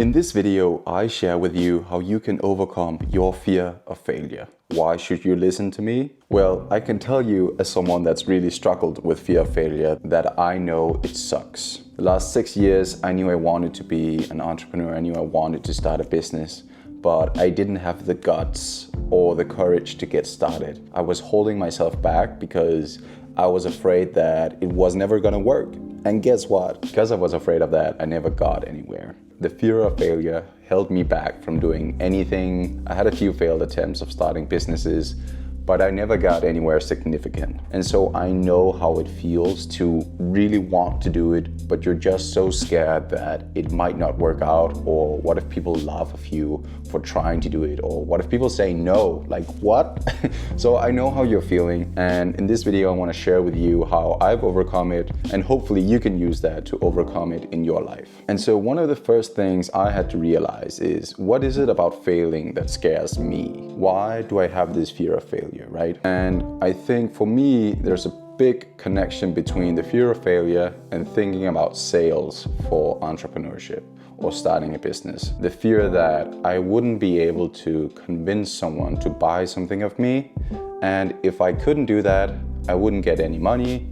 In this video, I share with you how you can overcome your fear of failure. Why should you listen to me? Well, I can tell you as someone that's really struggled with fear of failure that I know it sucks. The last 6 years, I knew I wanted to be an entrepreneur. I knew I wanted to start a business, but I didn't have the guts or the courage to get started. I was holding myself back because I was afraid that it was never gonna work. And guess what? Because I was afraid of that, I never got anywhere. The fear of failure held me back from doing anything. I had a few failed attempts of starting businesses, but I never got anywhere significant. And so I know how it feels to really want to do it, but you're just so scared that it might not work out, or what if people laugh at you for trying to do it, or what if people say no, like what? So I know how you're feeling, and in this video I want to share with you how I've overcome it, and hopefully you can use that to overcome it in your life. And so one of the first things I had to realize is, what is it about failing that scares me? Why do I have this fear of failure, right? And I think for me, there's a big connection between the fear of failure and thinking about sales for entrepreneurship or starting a business. The fear that I wouldn't be able to convince someone to buy something of me, and if I couldn't do that, I wouldn't get any money,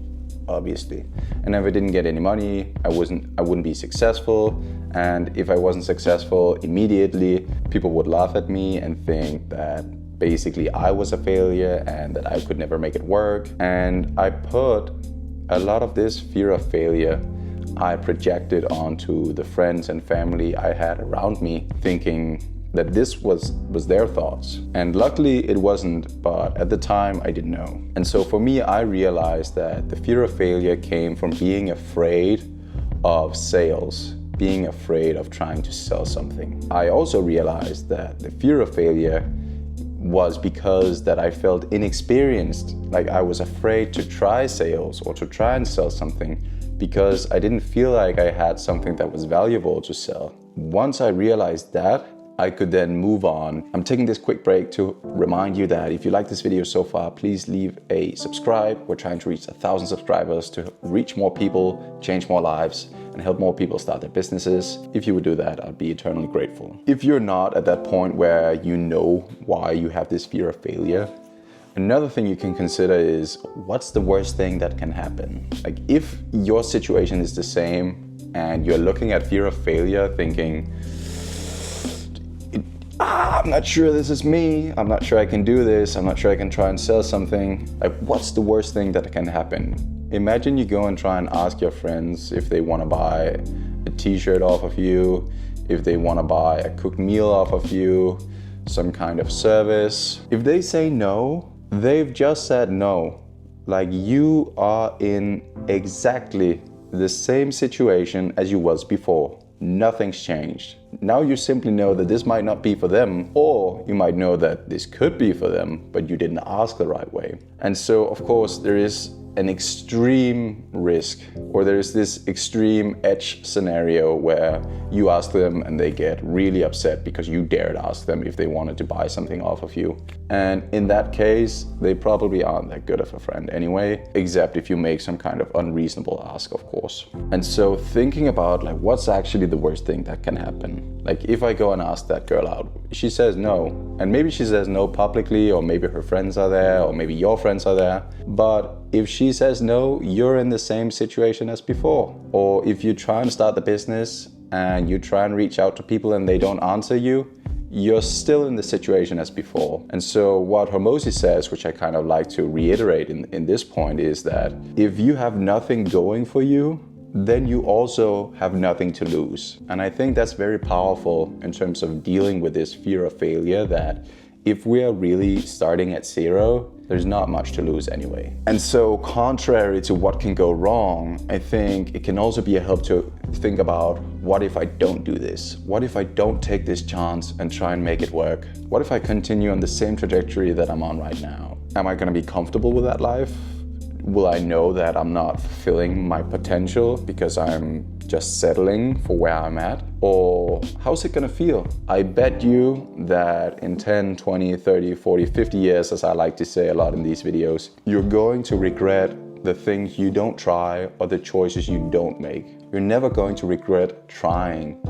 obviously. And if I didn't get any money, I wouldn't be successful. And if I wasn't successful immediately, people would laugh at me and think that basically I was a failure and that I could never make it work. And I put a lot of this fear of failure, I projected onto the friends and family I had around me, thinking that this was their thoughts. And luckily it wasn't, but at the time I didn't know. And so for me, I realized that the fear of failure came from being afraid of sales, being afraid of trying to sell something. I also realized that the fear of failure was because that I felt inexperienced, like I was afraid to try sales or to try and sell something because I didn't feel like I had something that was valuable to sell. Once I realized that, I could then move on. I'm taking this quick break to remind you that if you like this video so far, please leave a subscribe. We're trying to reach 1,000 subscribers to reach more people, change more lives, and help more people start their businesses. If you would do that, I'd be eternally grateful. If you're not at that point where you know why you have this fear of failure, another thing you can consider is, what's the worst thing that can happen? Like, if your situation is the same and you're looking at fear of failure thinking, I'm not sure this is me, I'm not sure I can do this, I'm not sure I can try and sell something. Like, what's the worst thing that can happen? Imagine you go and try and ask your friends if they want to buy a t-shirt off of you, if they want to buy a cooked meal off of you, some kind of service. If they say no, they've just said no. Like, you are in exactly the same situation as you was before. Nothing's changed. Now you simply know that this might not be for them, or you might know that this could be for them, but you didn't ask the right way. And so, of course, there is an extreme risk, or there is this extreme edge scenario where you ask them and they get really upset because you dared ask them if they wanted to buy something off of you. And in that case, they probably aren't that good of a friend anyway, except if you make some kind of unreasonable ask, of course. And so thinking about, like, what's actually the worst thing that can happen? Like, if I go and ask that girl out, she says no, and maybe she says no publicly, or maybe her friends are there, or maybe your friends are there, but if she says no, you're in the same situation as before. Or if you try and start the business and you try and reach out to people and they don't answer you, you're still in the situation as before. And so what Hormozy says, which I kind of like to reiterate in this point, is that if you have nothing going for you, then you also have nothing to lose. And I think that's very powerful in terms of dealing with this fear of failure, that if we are really starting at zero, there's not much to lose anyway. And so, contrary to what can go wrong, I think it can also be a help to think about, what if I don't do this? What if I don't take this chance and try and make it work? What if I continue on the same trajectory that I'm on right now? Am I gonna be comfortable with that life? Will I know that I'm not fulfilling my potential because I'm just settling for where I'm at? Or how's it gonna feel? I bet you that in 10, 20, 30, 40, 50 years, as I like to say a lot in these videos, you're going to regret the things you don't try or the choices you don't make. You're never going to regret trying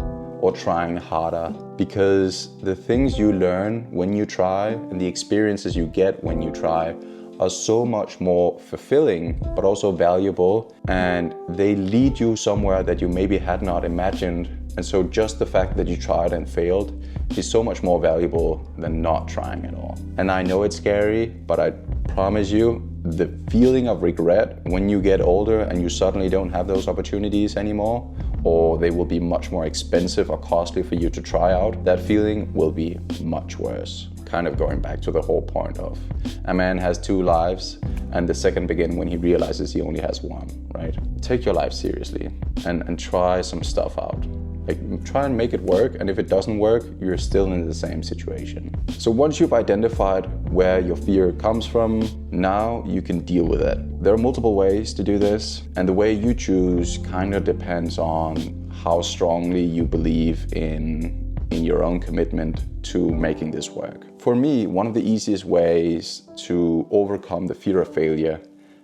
or trying harder, because the things you learn when you try and the experiences you get when you try are so much more fulfilling, but also valuable, and they lead you somewhere that you maybe had not imagined. And so just the fact that you tried and failed is so much more valuable than not trying at all. And I know it's scary, but I promise you, the feeling of regret when you get older and you suddenly don't have those opportunities anymore, or they will be much more expensive or costly for you to try out, that feeling will be much worse. Kind of going back to the whole point of a man has two lives and the second begins when he realizes he only has one, right? Take your life seriously and try some stuff out. Like, try and make it work, and if it doesn't work, you're still in the same situation. So once you've identified where your fear comes from, now you can deal with it. There are multiple ways to do this, and the way you choose kind of depends on how strongly you believe in your own commitment to making this work. For me, one of the easiest ways to overcome the fear of failure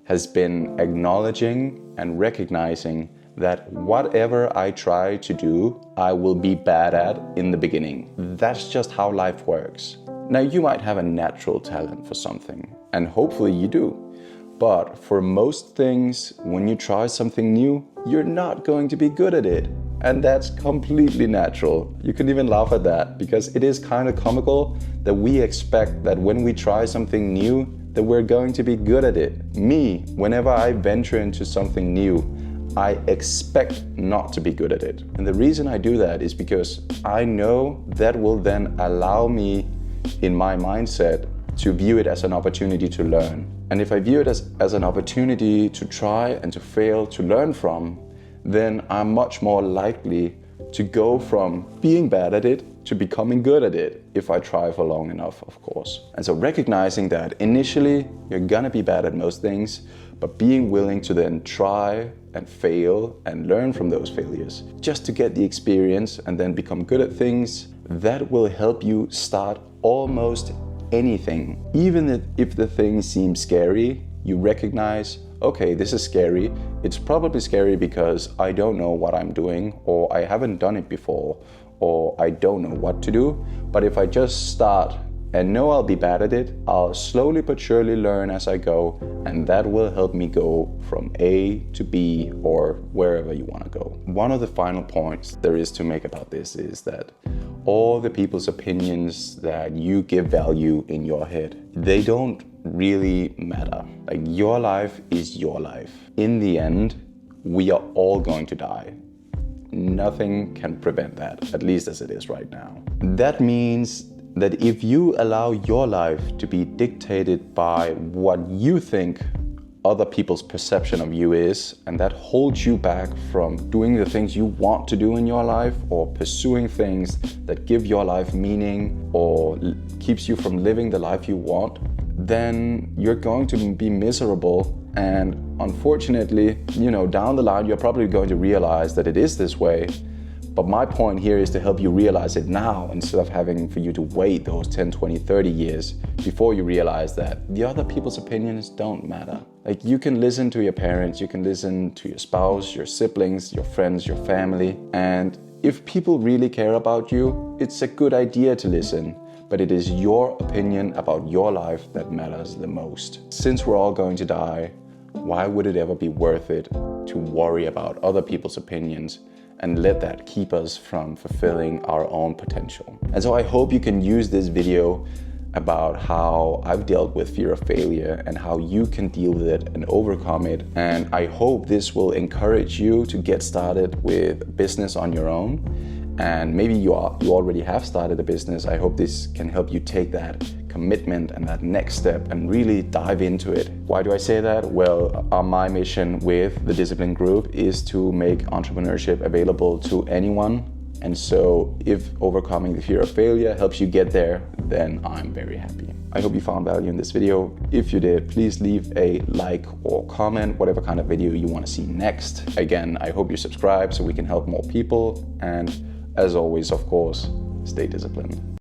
has been acknowledging and recognizing that whatever I try to do, I will be bad at in the beginning. That's just how life works. Now, you might have a natural talent for something, and hopefully you do. But for most things, when you try something new, you're not going to be good at it. And that's completely natural. You can even laugh at that, because it is kind of comical that we expect that when we try something new, that we're going to be good at it. Me, whenever I venture into something new, I expect not to be good at it. And the reason I do that is because I know that will then allow me, in my mindset, to view it as an opportunity to learn. And if I view it as an opportunity to try and to fail, to learn from, then I'm much more likely to go from being bad at it to becoming good at it, if I try for long enough, of course. And so recognizing that initially you're gonna be bad at most things, but being willing to then try and fail and learn from those failures just to get the experience and then become good at things, that will help you start almost anything. Even if the thing seems scary, you recognize, okay, this is scary. It's probably scary because I don't know what I'm doing, or I haven't done it before, or I don't know what to do. But if I just start and know I'll be bad at it, I'll slowly but surely learn as I go, and that will help me go from A to B or wherever you want to go. One of the final points there is to make about this is that all the people's opinions that you give value in your head, they don't really matter. Like, your life is your life. In the end, we are all going to die. Nothing can prevent that, at least as it is right now. That means that if you allow your life to be dictated by what you think other people's perception of you is, and that holds you back from doing the things you want to do in your life, or pursuing things that give your life meaning, or keeps you from living the life you want, then you're going to be miserable. And unfortunately, down the line, you're probably going to realize that it is this way. But my point here is to help you realize it now, instead of having for you to wait those 10, 20, 30 years before you realize that the other people's opinions don't matter. Like, you can listen to your parents, you can listen to your spouse, your siblings, your friends, your family. And if people really care about you, it's a good idea to listen. But it is your opinion about your life that matters the most. Since we're all going to die, why would it ever be worth it to worry about other people's opinions and let that keep us from fulfilling our own potential? And so I hope you can use this video about how I've dealt with fear of failure and how you can deal with it and overcome it. And I hope this will encourage you to get started with business on your own. And maybe you already have started a business. I hope this can help you take that commitment and that next step and really dive into it. Why do I say that? Well, my mission with the Discipline Group is to make entrepreneurship available to anyone. And so if overcoming the fear of failure helps you get there, then I'm very happy. I hope you found value in this video. If you did, please leave a like or comment, whatever kind of video you want to see next. Again, I hope you subscribe so we can help more people. And as always, of course, stay disciplined.